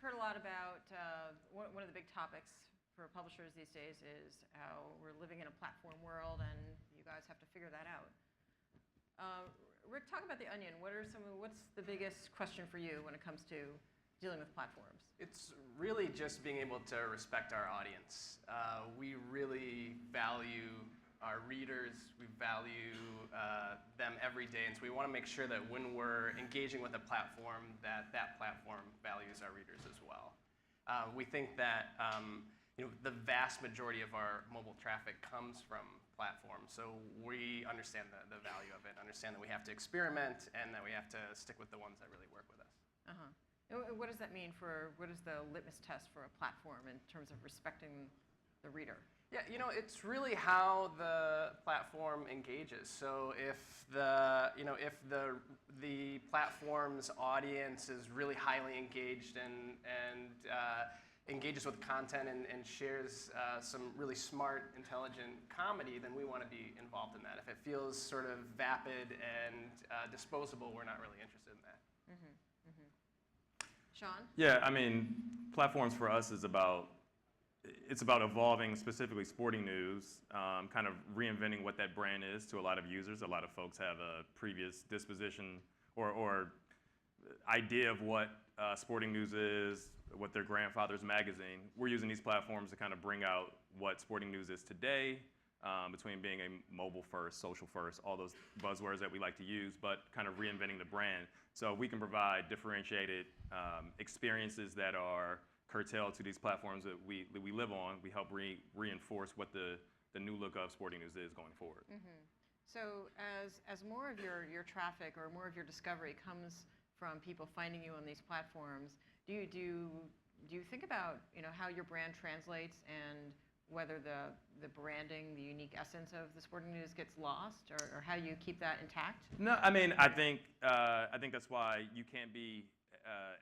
heard a lot about one of the big topics for publishers these days is how we're living in a platform world, and you guys have to figure that out. Rick, talk about the Onion. What's the biggest question for you when it comes to dealing with platforms? It's really just being able to respect our audience. We really value our readers. We value them every day, and so we want to make sure that when we're engaging with a platform, that platform values our readers as well. We think that the vast majority of our mobile traffic comes from platforms, so we understand the value of it, understand that we have to experiment, and that we have to stick with the ones that really work with us. What does that mean what is the litmus test for a platform in terms of respecting the reader? Yeah, it's really how the platform engages. So if the platform's audience is really highly engaged and engages with content and shares some really smart, intelligent comedy, then we want to be involved in that. If it feels sort of vapid and disposable, we're not really interested in that. Sean? Yeah, I mean, platforms for us is about evolving specifically sporting news, kind of reinventing what that brand is to a lot of users. A lot of folks have a previous disposition or idea of what sporting news is, what their grandfather's magazine. We're using these platforms to kind of bring out what sporting news is today, between being a mobile first, social first, all those buzzwords that we like to use, but kind of reinventing the brand. So we can provide differentiated experiences that are curtailed to these platforms that we live on. We help reinforce what the new look of sporting news is going forward. So as more of your traffic or more of your discovery comes from people finding you on these platforms, do you think about how your brand translates and whether the branding, the unique essence of the sporting news gets lost, or how you keep that intact? No, I mean, I think that's why you can't be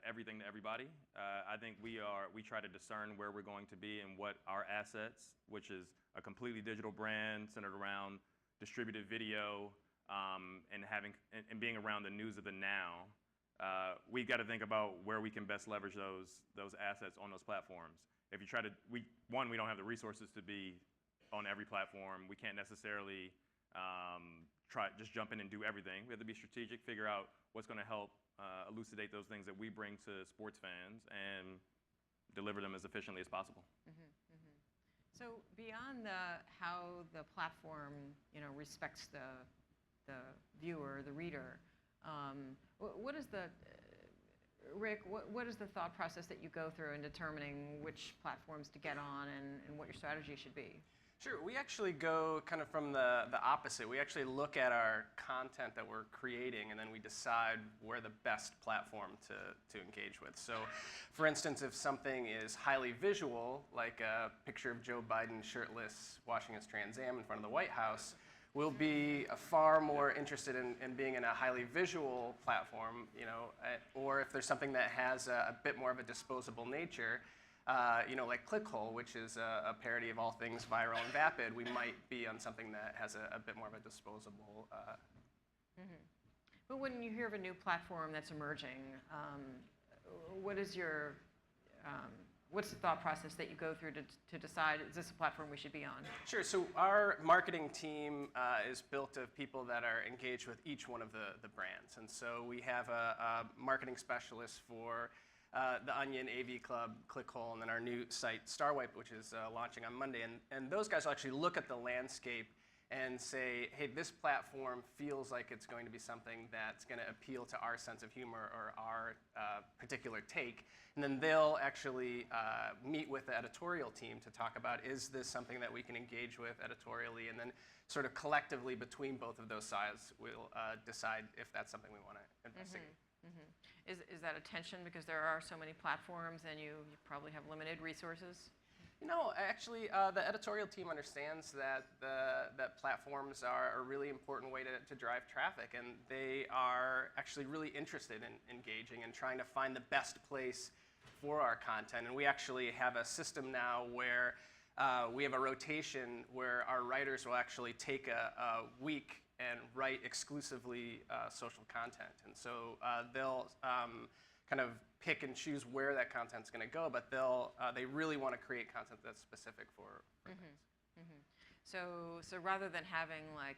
everything to everybody. I think we try to discern where we're going to be and what our assets, which is a completely digital brand centered around distributed video, and being around the news of the now. We've got to think about where we can best leverage those assets on those platforms. If you try to, we don't have the resources to be on every platform. We can't necessarily just jump in and do everything. We have to be strategic, figure out what's going to help elucidate those things that we bring to sports fans and deliver them as efficiently as possible. So beyond how the platform respects the viewer, the reader, what is Rick, what is the thought process that you go through in determining which platforms to get on and what your strategy should be? Sure. We actually go kind of from the opposite. We actually look at our content that we're creating, and then we decide where the best platform to engage with. So, for instance, if something is highly visual, like a picture of Joe Biden shirtless washing his Trans Am in front of the White House, we'll be far more interested in being in a highly visual platform, or if there's something that has a bit more of a disposable nature, like Clickhole, which is a parody of all things viral and vapid, we might be on something that has a bit more of a disposable. But when you hear of a new platform that's emerging, what's the thought process that you go through to decide, is this a platform we should be on? Sure. So our marketing team is built of people that are engaged with each one of the brands. And so we have a marketing specialist for the Onion, AV Club, Clickhole, and then our new site, Starwipe, which is launching on Monday. And those guys will actually look at the landscape and say, hey, this platform feels like it's going to be something that's going to appeal to our sense of humor or our particular take. And then they'll actually meet with the editorial team to talk about, is this something that we can engage with editorially? And then sort of collectively between both of those sides, we'll decide if that's something we want to investigate. Is that a tension because there are so many platforms and you probably have limited resources? Actually, the editorial team understands that that platforms are a really important way to drive traffic, and they are actually really interested in engaging and trying to find the best place for our content. And we actually have a system now where we have a rotation where our writers will actually take a week and write exclusively social content. And so they'll kind of pick and choose where that content's going to go, but they really want to create content that's specific for things. So rather than having like,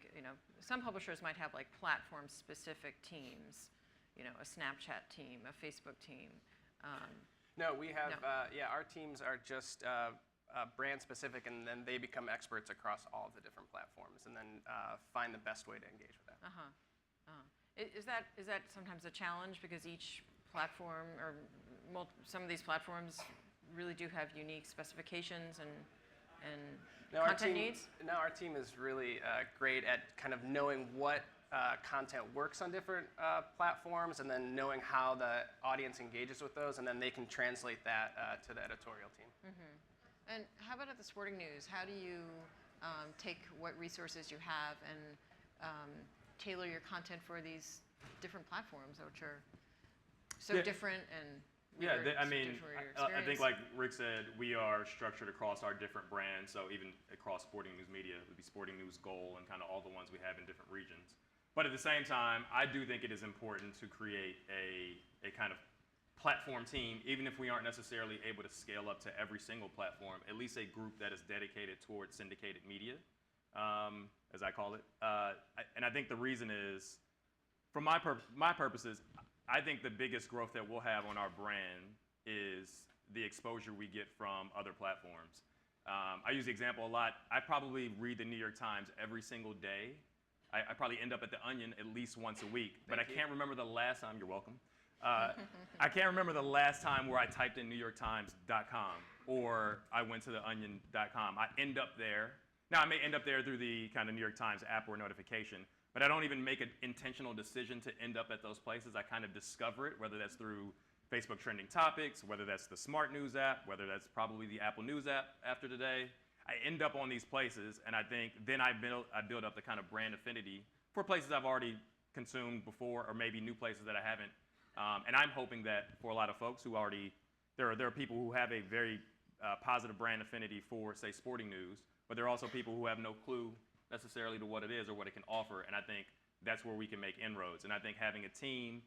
some publishers might have like platform-specific teams, a Snapchat team, a Facebook team. No, we have, our teams are just brand specific, and then they become experts across all of the different platforms, and then find the best way to engage with that. Is that sometimes a challenge because each platform or some of these platforms really do have unique specifications and content needs? No, our team is really great at kind of knowing what content works on different platforms, and then knowing how the audience engages with those, and then they can translate that to the editorial team. And how about at the Sporting News? How do you take what resources you have and tailor your content for these different platforms, which are so different and I think like Rick said, we are structured across our different brands. So even across Sporting News Media, it would be Sporting News Goal and kind of all the ones we have in different regions. But at the same time, I do think it is important to create a kind of platform team, even if we aren't necessarily able to scale up to every single platform, at least a group that is dedicated towards syndicated media, as I call it. And I think the reason is, for my purposes, I think the biggest growth that we'll have on our brand is the exposure we get from other platforms. I use the example a lot. I probably read the New York Times every single day. I probably end up at the Onion at least once a week, but I can't remember the last time. You're welcome. I can't remember the last time where I typed in NewYorkTimes.com or I went to theonion.com. I end up there. Now, I may end up there through the kind of New York Times app or notification, but I don't even make an intentional decision to end up at those places. I kind of discover it, whether that's through Facebook trending topics, whether that's the Smart News app, whether that's probably the Apple News app after today. I end up on these places, and I think then I build up the kind of brand affinity for places I've already consumed before, or maybe new places that I haven't. And I'm hoping that for a lot of folks who already, there are people who have a very positive brand affinity for, say, Sporting News, but there are also people who have no clue necessarily to what it is or what it can offer, and I think that's where we can make inroads. And I think having a team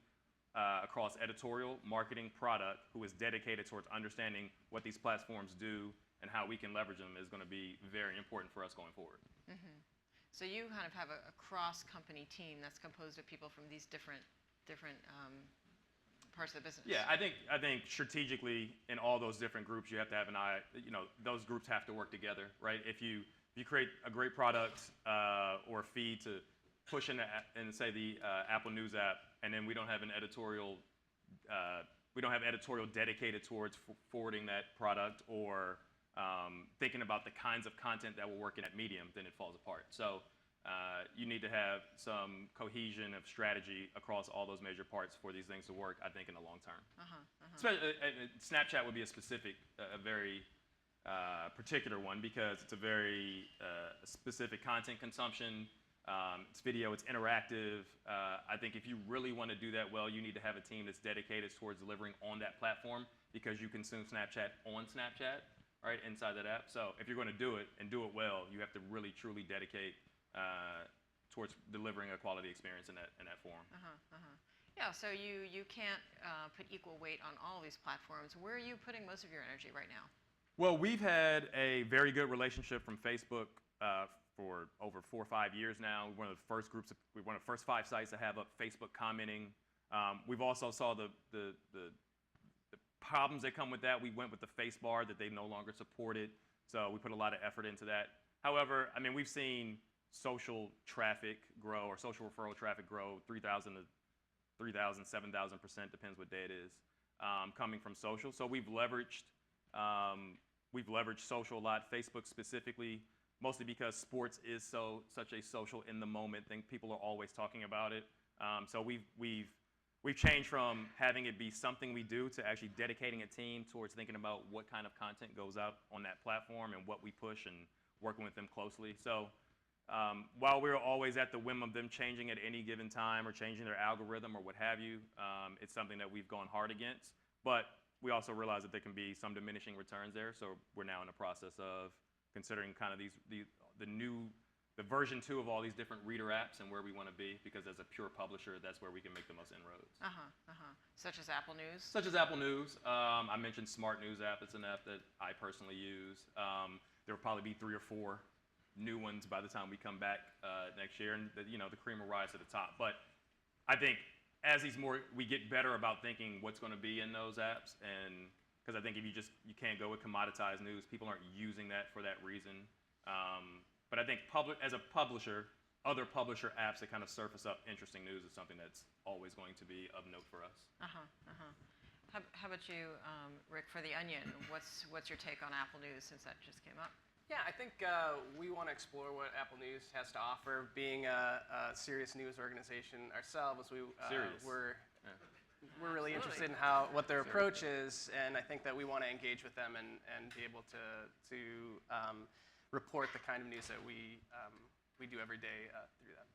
across editorial, marketing, product, who is dedicated towards understanding what these platforms do and how we can leverage them is going to be very important for us going forward. So you kind of have a cross-company team that's composed of people from these different parts of the business. Yeah, I think strategically in all those different groups, you have to have an eye. Those groups have to work together, right? If you create a great product or feed to push in say the Apple News app, and then we don't have an editorial, dedicated towards forwarding that product or thinking about the kinds of content that will work in that medium, then it falls apart. So you need to have some cohesion of strategy across all those major parts for these things to work, I think, in the long term. Snapchat would be a very particular one because it's a very specific content consumption. It's video, it's interactive. I think if you really want to do that well, you need to have a team that's dedicated towards delivering on that platform because you consume Snapchat on Snapchat, right, inside that app. So if you're going to do it and do it well, you have to really, truly dedicate towards delivering a quality experience in that form. Yeah, so you can't put equal weight on all these platforms. Where are you putting most of your energy right now? Well, we've had a very good relationship from Facebook for over 4 or 5 years now. We're one of the first 5 sites to have up Facebook commenting. We've also saw the problems that come with that. We went with the face bar that they no longer supported, so we put a lot of effort into that. However, I mean, we've seen social traffic grow, or social referral traffic grow 3,000 to 3,000, 7,000%, depends what day it is, coming from social. So we've leveraged social a lot, Facebook specifically, mostly because sports is such a social in the moment thing. People are always talking about it. So we've changed from having it be something we do to actually dedicating a team towards thinking about what kind of content goes out on that platform and what we push and working with them closely. So while we're always at the whim of them changing at any given time or changing their algorithm or what have you, it's something that we've gone hard against. But we also realize that there can be some diminishing returns there. So we're now in the process of considering kind of the new the version 2 of all these different reader apps and where we want to be, because as a pure publisher, that's where we can make the most inroads. Such as Apple News? Such as Apple News. I mentioned Smart News app. It's an app that I personally use. There will probably be 3 or 4 new ones by the time we come back next year, and the cream will rise to the top. But I think as we get better about thinking what's going to be in those apps, and because I think if you can't go with commoditized news, people aren't using that for that reason. But I think as a publisher, other publisher apps that kind of surface up interesting news is something that's always going to be of note for us. How about you, Rick, for The Onion? What's your take on Apple News since that just came up? Yeah, I think we want to explore what Apple News has to offer. Being a serious news organization ourselves, we're really interested in what their approach is, and I think that we want to engage with them and be able to report the kind of news that we do every day through them.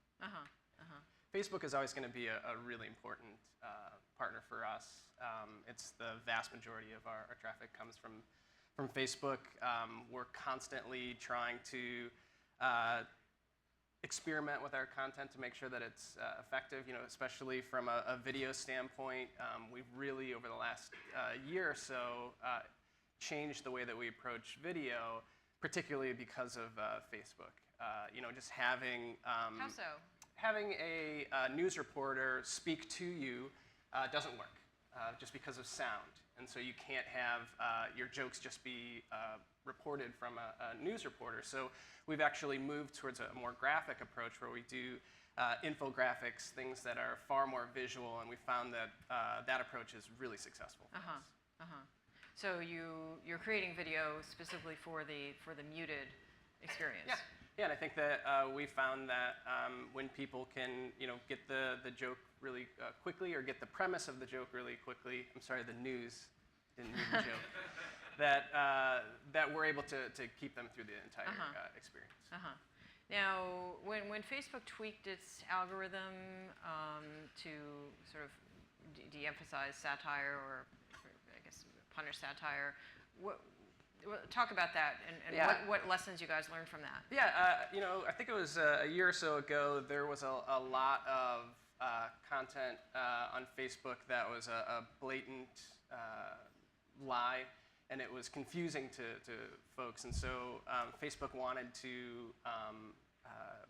Facebook is always going to be a really important partner for us. It's the vast majority of our traffic comes from Facebook. We're constantly trying to experiment with our content to make sure that it's effective, especially from a video standpoint. We've really, over the last year or so, changed the way that we approach video, particularly because of Facebook. Just having How so? Having a news reporter speak to you doesn't work, just because of sound. And so you can't have your jokes just be reported from a news reporter. So we've actually moved towards a more graphic approach where we do infographics, things that are far more visual, and we found that that approach is really successful for us. So you're creating video specifically for the muted experience. Yeah, and I think that we found that when people can, get the joke really quickly, or get the premise of the joke really quickly. I'm sorry, the news didn't mean the joke. That we're able to keep them through the entire experience. Now, when Facebook tweaked its algorithm to sort of de-emphasize satire, or I guess punish satire, talk about that and what lessons you guys learned from that. Yeah, I think it was a year or so ago, there was a lot of content on Facebook that was a blatant lie, and it was confusing to folks. And so Facebook wanted to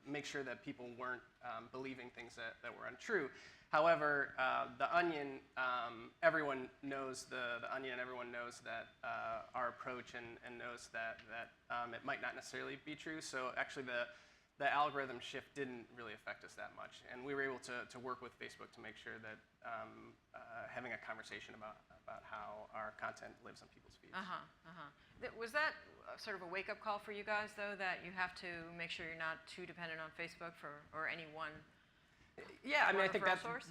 make sure that people weren't believing things that were untrue. However, The Onion, everyone knows The Onion, everyone knows that our approach and knows that it might not necessarily be true. So actually the algorithm shift didn't really affect us that much. And we were able to work with Facebook to make sure that having a conversation about how our content lives on people's feeds. Was that sort of a wake-up call for you guys, though, that you have to make sure you're not too dependent on Facebook or any one? Yeah, I mean, I think source?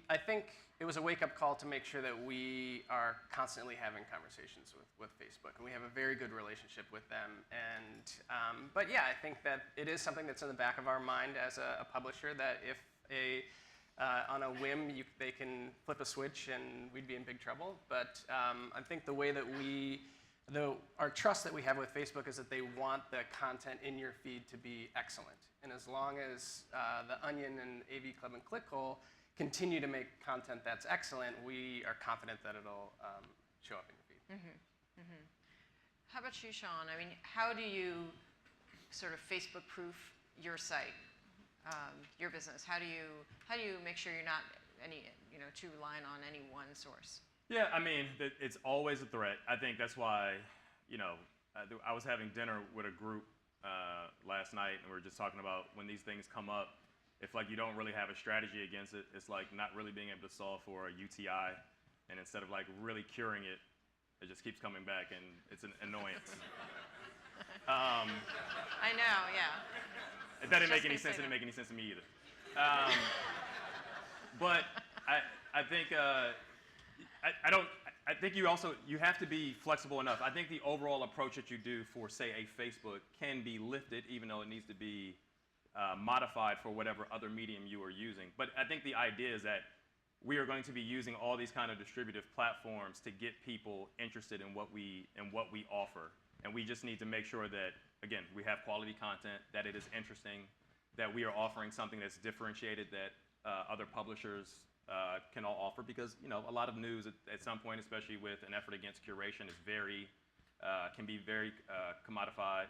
I think it was a wake-up call to make sure that we are constantly having conversations with Facebook, and we have a very good relationship with them. And but yeah, I think that it is something that's in the back of our mind as a publisher, that if on a whim they can flip a switch and we'd be in big trouble. But I think the way that our trust that we have with Facebook is that they want the content in your feed to be excellent. And as long as The Onion and AV Club and ClickHole continue to make content that's excellent, we are confident that it'll show up in your feed. How about you, Sean? I mean, how do you sort of Facebook-proof your site, your business? How do you make sure you're not too reliant on any one source? Yeah, I mean, it's always a threat. I think that's why, I was having dinner with a group last night, and we were just talking about when these things come up, if you don't really have a strategy against it, it's like not really being able to solve for a UTI, and instead of really curing it, it just keeps coming back, and it's an annoyance. I know, yeah. It doesn't make any sense. It didn't make any sense to me either. But I think I think you have to be flexible enough. I think the overall approach that you do for, say, a Facebook can be lifted, even though it needs to be modified for whatever other medium you are using. But I think the idea is that we are going to be using all these kind of distributive platforms to get people interested in what we offer. And we just need to make sure that again, we have quality content, that it is interesting, that we are offering something that's differentiated that other publishers can all offer, because a lot of news at some point, especially with an effort against curation, is can be very commodified.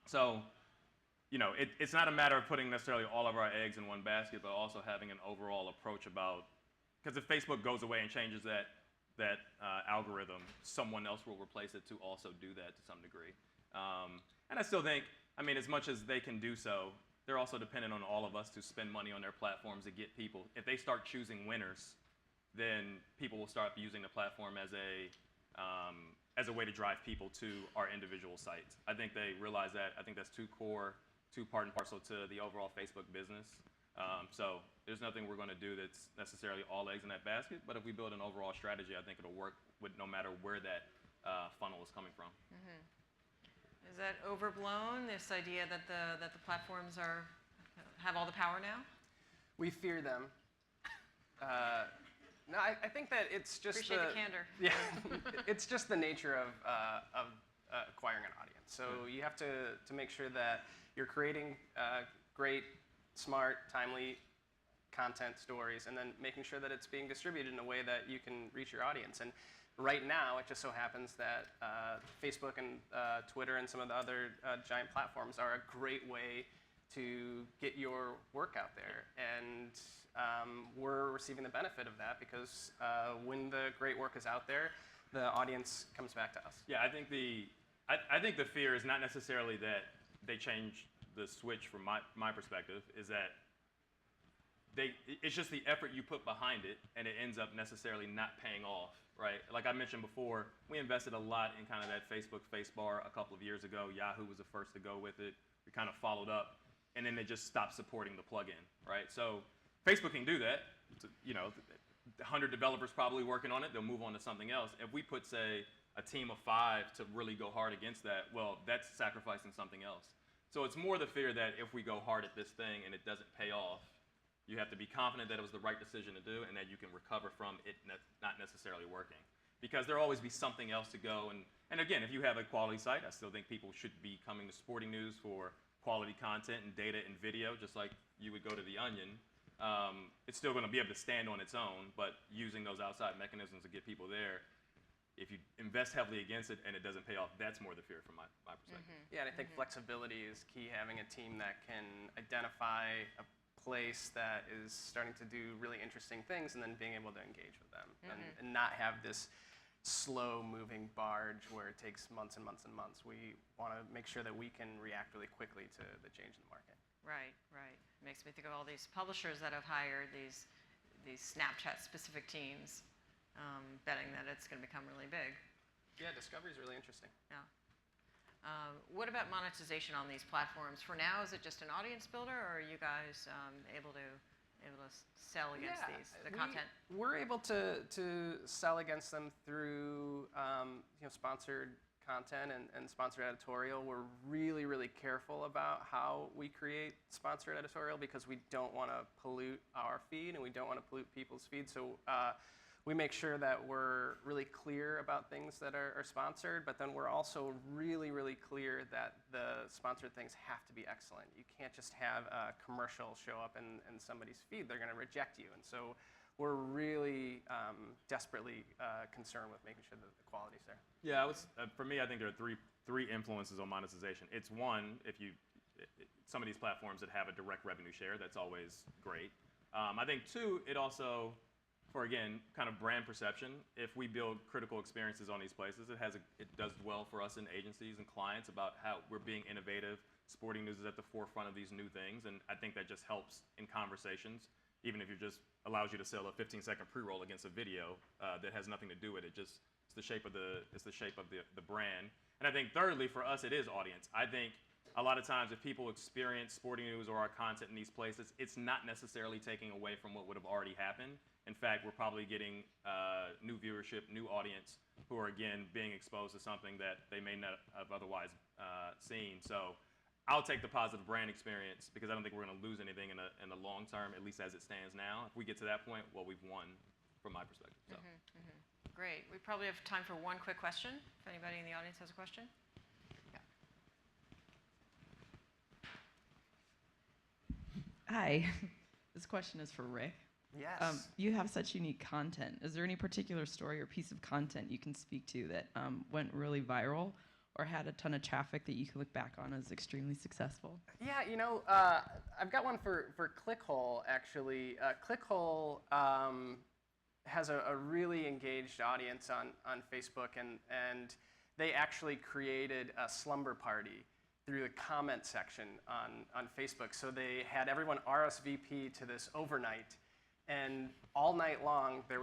So it's not a matter of putting necessarily all of our eggs in one basket, but also having an overall approach about, because if Facebook goes away and changes that algorithm, someone else will replace it to also do that to some degree. And I still think, as much as they can do so, they're also dependent on all of us to spend money on their platforms to get people. If they start choosing winners, then people will start using the platform as a way to drive people to our individual sites. I think they realize that. I think that's too part and parcel to the overall Facebook business. So there's nothing we're going to do that's necessarily all eggs in that basket, but if we build an overall strategy, I think it'll work with no matter where that funnel is coming from. Mm-hmm. Is that overblown, this idea that the platforms have all the power now? We fear them. No, I think that it's just Appreciate the candor. Yeah, it's just the nature of acquiring an audience. So you have to make sure that you're creating great, smart, timely content stories, and then making sure that it's being distributed in a way that you can reach your audience. And right now, it just so happens that Facebook and Twitter and some of the other giant platforms are a great way to get your work out there. And we're receiving the benefit of that because when the great work is out there, the audience comes back to us. Yeah, I think the fear is not necessarily that they change the switch from my perspective, is that it's just the effort you put behind it, and it ends up necessarily not paying off, right? Like I mentioned before, we invested a lot in kind of that Facebook face bar a couple of years ago. Yahoo was the first to go with it. We kind of followed up, and then they just stopped supporting the plugin, right? So Facebook can do that. 100 developers probably working on it. They'll move on to something else. If we put, say, a team of 5 to really go hard against that, well, that's sacrificing something else. So it's more the fear that if we go hard at this thing and it doesn't pay off, you have to be confident that it was the right decision to do and that you can recover from it not necessarily working. Because there'll always be something else to go. And again, if you have a quality site, I still think people should be coming to Sporting News for quality content and data and video, just like you would go to The Onion. It's still going to be able to stand on its own, but using those outside mechanisms to get people there, if you invest heavily against it and it doesn't pay off, that's more the fear from my perspective. Mm-hmm. Yeah, and I think flexibility is key. Having a team that can identify a place that is starting to do really interesting things and then being able to engage with them and not have this slow-moving barge where it takes months and months and months. We want to make sure that we can react really quickly to the change in the market. Right. Makes me think of all these publishers that have hired these Snapchat-specific teams, betting that it's going to become really big. Yeah, discovery is really interesting. Yeah. What about monetization on these platforms? For now, is it just an audience builder, or are you guys able to sell against the content? We're able to sell against them through sponsored content and sponsored editorial. We're really, really careful about how we create sponsored editorial because we don't want to pollute our feed and we don't want to pollute people's feed. So we make sure that we're really clear about things that are sponsored, but then we're also really, really clear that the sponsored things have to be excellent. You can't just have a commercial show up in somebody's feed. They're going to reject you. And so we're really desperately concerned with making sure that the quality's there. Yeah, for me, I think there are three influences on monetization. It's one, some of these platforms that have a direct revenue share, that's always great. I think two, it also, for again, kind of brand perception, if we build critical experiences on these places, it does well for us in agencies and clients about how we're being innovative. Sporting News is at the forefront of these new things, and I think that just helps in conversations, even if it just allows you to sell a 15-second pre-roll against a video that has nothing to do with it. It's the shape of the brand. And I think thirdly, for us, it is audience. I think a lot of times if people experience Sporting News or our content in these places, it's not necessarily taking away from what would have already happened. In fact, we're probably getting new viewership, new audience who are, again, being exposed to something that they may not have otherwise seen. So I'll take the positive brand experience because I don't think we're going to lose anything in the long term, at least as it stands now. If we get to that point, well, we've won from my perspective. So. Great. We probably have time for one quick question, if anybody in the audience has a question. Yeah. Hi. This question is for Rick. Yes. You have such unique content. Is there any particular story or piece of content you can speak to that went really viral or had a ton of traffic that you can look back on as extremely successful? Yeah, I've got one for Clickhole, actually. Clickhole has a really engaged audience on Facebook, and they actually created a slumber party through the comment section on Facebook. So they had everyone RSVP to this overnight, and all night long it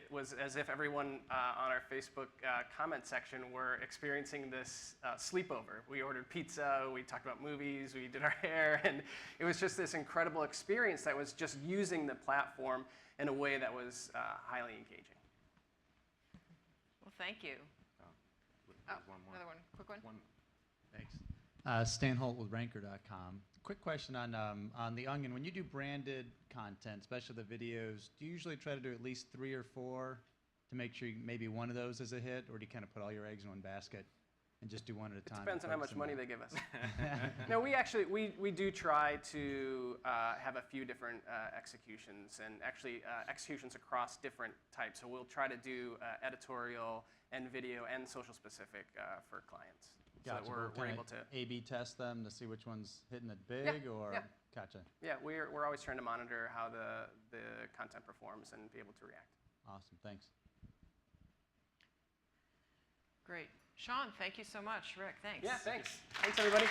was as if everyone on our Facebook comment section were experiencing this sleepover. We ordered pizza, we talked about movies, we did our hair, and it was just this incredible experience that was just using the platform in a way that was highly engaging. Well, thank you. One more. Another one, quick one. Thanks. Stan Holt with Ranker.com. Quick question on The Onion. When you do branded content, especially the videos, do you usually try to do at least 3 or 4 to make sure maybe one of those is a hit, or do you kind of put all your eggs in one basket and just do one at a time? It depends on how much money they give us. No, we do try to have a few different executions, and actually executions across different types. So we'll try to do editorial and video and social specific for clients. Gotcha. So that we're able to A/B test them to see which one's hitting it big, or yeah. Gotcha. Yeah, we're always trying to monitor how the content performs and be able to react. Awesome. Thanks. Great. Sean, thank you so much. Rick, thanks. Yeah, thanks. Thanks, everybody.